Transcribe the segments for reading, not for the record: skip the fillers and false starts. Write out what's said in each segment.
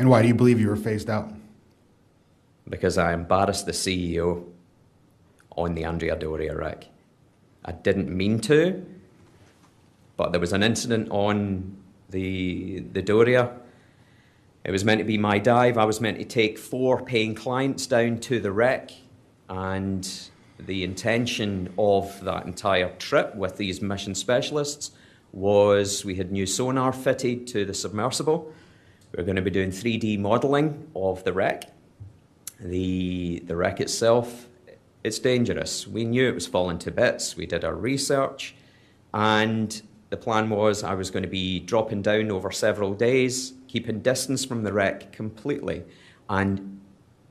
And why do you believe you were phased out? Because I embarrassed the CEO on the Andrea Doria wreck. I didn't mean to, but there was an incident on the Doria. It was meant to be my dive. I was meant to take 4 paying clients down to the wreck, and the intention of that entire trip with these mission specialists was we had new sonar fitted to the Submersible. We were going to be doing 3D modelling of the wreck. The wreck itself, it's dangerous. We knew it was falling to bits. We did our research, and the plan was I was going to be dropping down over several days, keeping distance from the wreck completely, and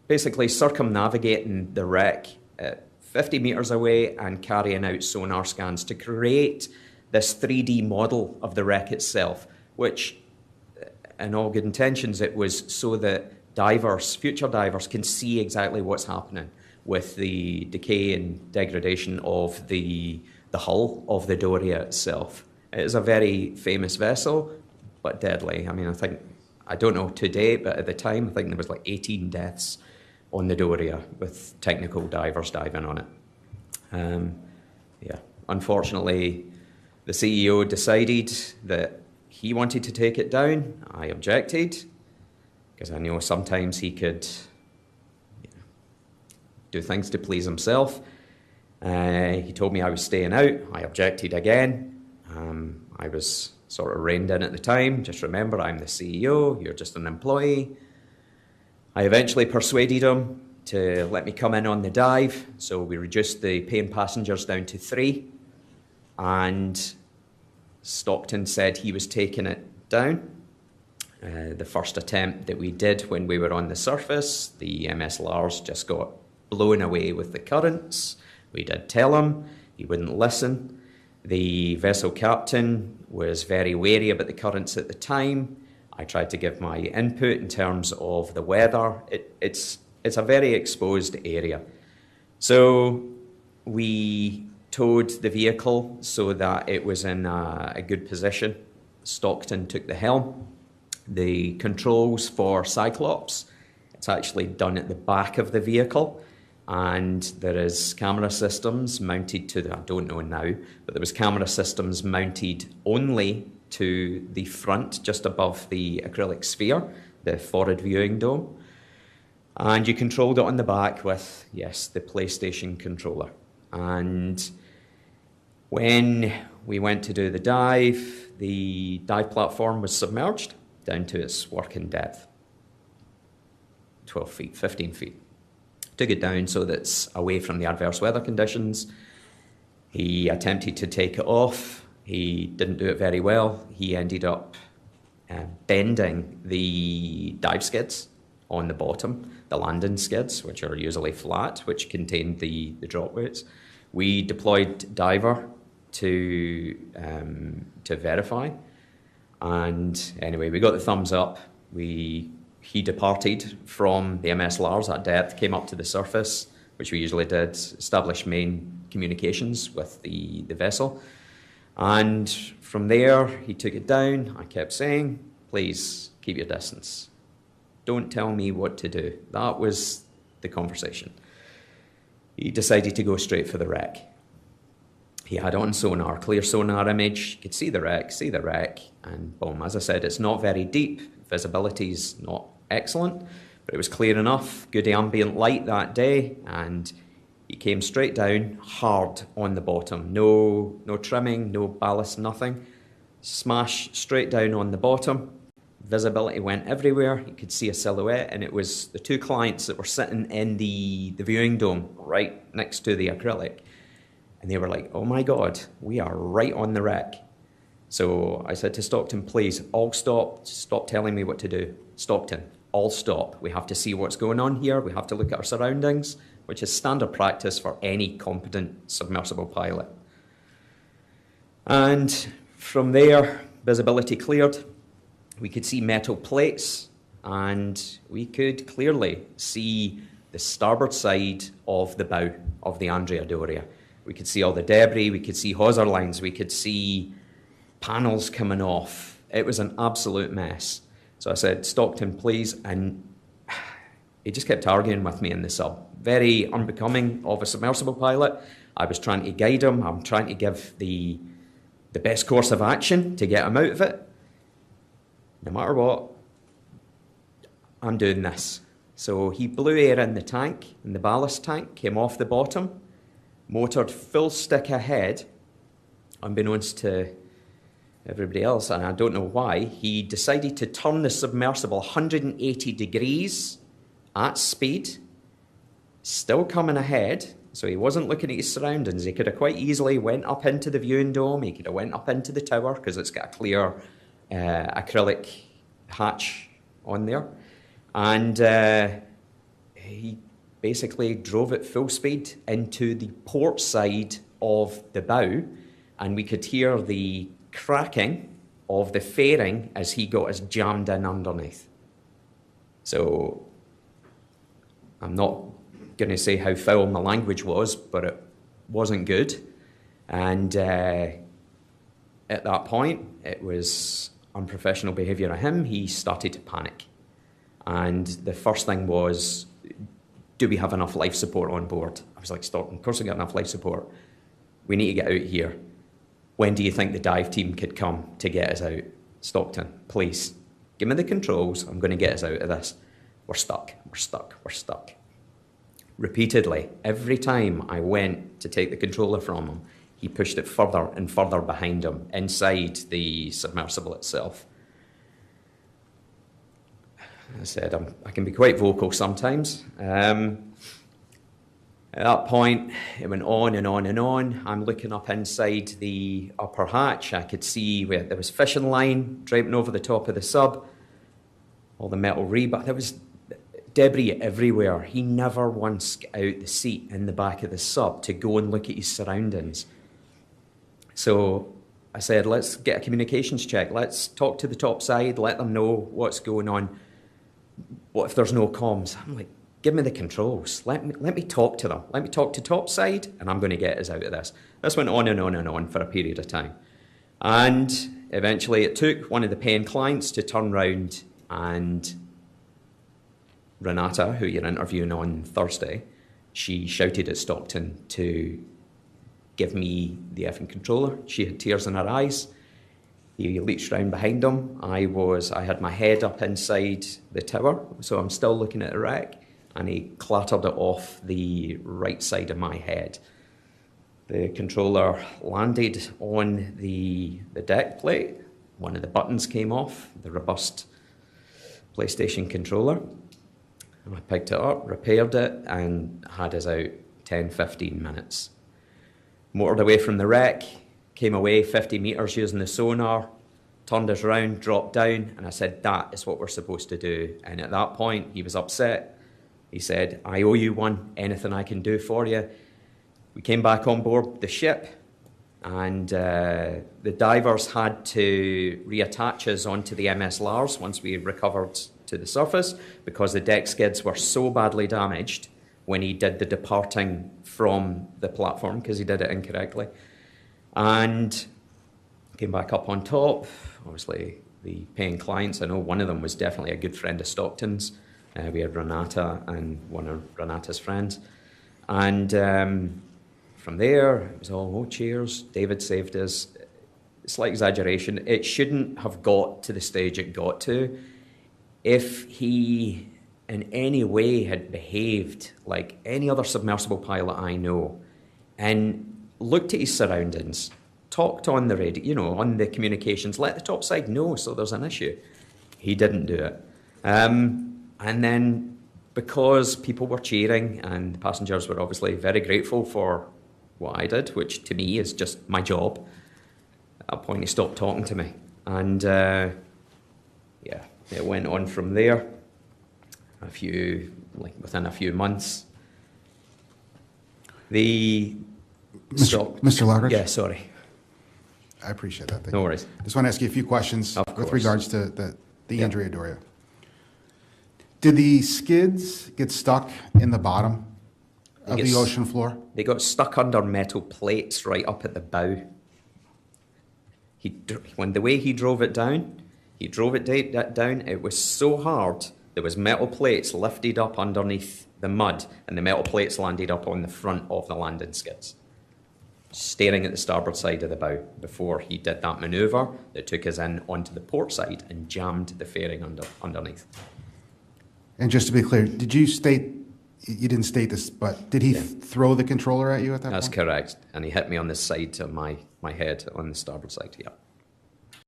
basically circumnavigating the wreck at 50 metres away and carrying out sonar scans to create this 3D model of the wreck itself, which, in all good intentions, it was so that divers, future divers, can see exactly what's happening with the decay and degradation of the hull of the Doria itself. It is a very famous vessel, but deadly. I mean, I don't know today, but at the time, I think there was like 18 deaths on the Doria with technical divers diving on it. Unfortunately, the CEO decided that he wanted to take it down. I objected, because I know sometimes he could do things to please himself. He told me I was staying out. I objected again. I was sort of reined in at the time. Just remember, I'm the CEO, you're just an employee. I eventually persuaded him to let me come in on the dive, so we reduced the paying passengers down to 3, and Stockton said he was taking it down. The first attempt that we did when we were on the surface, the MSLRs just got blown away with the currents. We did tell him, he wouldn't listen. The vessel captain was very wary about the currents at the time. I tried to give my input in terms of the weather. It's a very exposed area. So we towed the vehicle so that it was in a good position. Stockton took the helm. The controls for Cyclops, it's actually done at the back of the vehicle, and there is camera systems mounted to the, I don't know now, but there was camera systems mounted only to the front, just above the acrylic sphere, the forward viewing dome. And you controlled it on the back with, yes, the PlayStation controller. And when we went to do the dive platform was submerged down to its working depth, 12 feet, 15 feet. Took it down so that it's away from the adverse weather conditions. He attempted to take it off. He didn't do it very well. He ended up bending the dive skids on the bottom, the landing skids, which are usually flat, which contain the drop weights. We deployed diver to verify. And anyway, we got the thumbs up. He departed from the MSLRs at depth, came up to the surface, which we usually did, established main communications with the vessel. And from there, he took it down. I kept saying, please keep your distance. Don't tell me what to do. That was the conversation. He decided to go straight for the wreck. He had on sonar, clear sonar image, you could see the wreck, and boom. As I said, it's not very deep, visibility's not excellent, but it was clear enough, good ambient light that day, and he came straight down, hard on the bottom. No trimming, no ballast, nothing. Smash straight down on the bottom. Visibility went everywhere. You could see a silhouette, and it was the 2 clients that were sitting in the viewing dome right next to the acrylic. And they were like, oh my God, we are right on the wreck. So I said to Stockton, please, all stop telling me what to do. Stockton, all stop. We have to see what's going on here. We have to look at our surroundings, which is standard practice for any competent submersible pilot. And from there, visibility cleared. We could see metal plates, and we could clearly see the starboard side of the bow of the Andrea Doria. We could see all the debris, we could see hawser lines, we could see panels coming off. It was an absolute mess. So I said, Stockton, please. And he just kept arguing with me in the sub. Very unbecoming of a submersible pilot. I was trying to guide him. I'm trying to give the best course of action to get him out of it. No matter what, I'm doing this. So he blew air in the tank, in the ballast tank, came off the bottom, motored full stick ahead, unbeknownst to everybody else, and I don't know why. He decided to turn the submersible 180 degrees at speed, still coming ahead. So he wasn't looking at his surroundings. He could have quite easily went up into the viewing dome. He could have went up into the tower because it's got a clear acrylic hatch on there. And he basically drove at full speed into the port side of the bow, and we could hear the cracking of the fairing as he got us jammed in underneath. So I'm not going to say how foul my language was, but it wasn't good. And at that point, it was unprofessional behaviour of him. He started to panic. And the first thing was, do we have enough life support on board? I was like, Stockton, of course we got enough life support. We need to get out here. When do you think the dive team could come to get us out? Stockton, please, give me the controls. I'm going to get us out of this. We're stuck, we're stuck, we're stuck. Repeatedly, every time I went to take the controller from him, he pushed it further and further behind him, inside the submersible itself. I said, I can be quite vocal sometimes. At that point, it went on and on and on. I'm looking up inside the upper hatch. I could see where there was fishing line draping over the top of the sub, all the metal rebar. There was debris everywhere. He never once got out the seat in the back of the sub to go and look at his surroundings. So I said, let's get a communications check. Let's talk to the top side, let them know what's going on. What if there's no comms? I'm like, give me the controls. Let me talk to them. Let me talk to top side, and I'm going to get us out of this. This went on and on and on for a period of time. And eventually it took one of the paying clients to turn round, and Renata, who you're interviewing on Thursday, she shouted at Stockton to give me the effing controller. She had tears in her eyes. He reached round behind him. I had my head up inside the tower, so I'm still looking at the wreck, and he clattered it off the right side of my head. The controller landed on the deck plate. One of the buttons came off, the robust PlayStation controller. And I picked it up, repaired it, and had us out 10, 15 minutes. Motored away from the wreck, came away 50 metres using the sonar, turned us round, dropped down, and I said, that is what we're supposed to do. And at that point, he was upset. He said, I owe you one, anything I can do for you. We came back on board the ship, and the divers had to reattach us onto the MS Lars once we recovered to the surface, because the deck skids were so badly damaged when he did the departing from the platform, because he did it incorrectly. And came back up on top. Obviously, the paying clients, I know one of them was definitely a good friend of Stockton's. We had Renata and one of Renata's friends. And from there, it was all, oh, cheers, David saved us. Slight exaggeration. It shouldn't have got to the stage it got to. If he in any way had behaved like any other submersible pilot I know and looked at his surroundings, talked on the radio, on the communications, let the top side know so there's an issue. He didn't do it. And then because people were cheering and the passengers were obviously very grateful for what I did, which to me is just my job, at that point he stopped talking to me. And yeah, it went on from there. Within a few months. Mr. Largridge? Yeah, sorry. I appreciate that. Thank No you. worries. Just want to ask you a few questions Of with course. regards to the Andrea Doria. Did the skids get stuck in the bottom of the ocean floor? They got stuck under metal plates right up at the bow. The way he drove it down, He drove it down. It was so hard, there was metal plates lifted up underneath the mud, and the metal plates landed up on the front of the landing skids, staring at the starboard side of the bow before he did that manoeuvre that took us in onto the port side and jammed the fairing underneath. And just to be clear, did you state, you didn't state this, but did he throw the controller at you at that That's point? correct. And he hit me on the side of my head on the starboard side, yeah.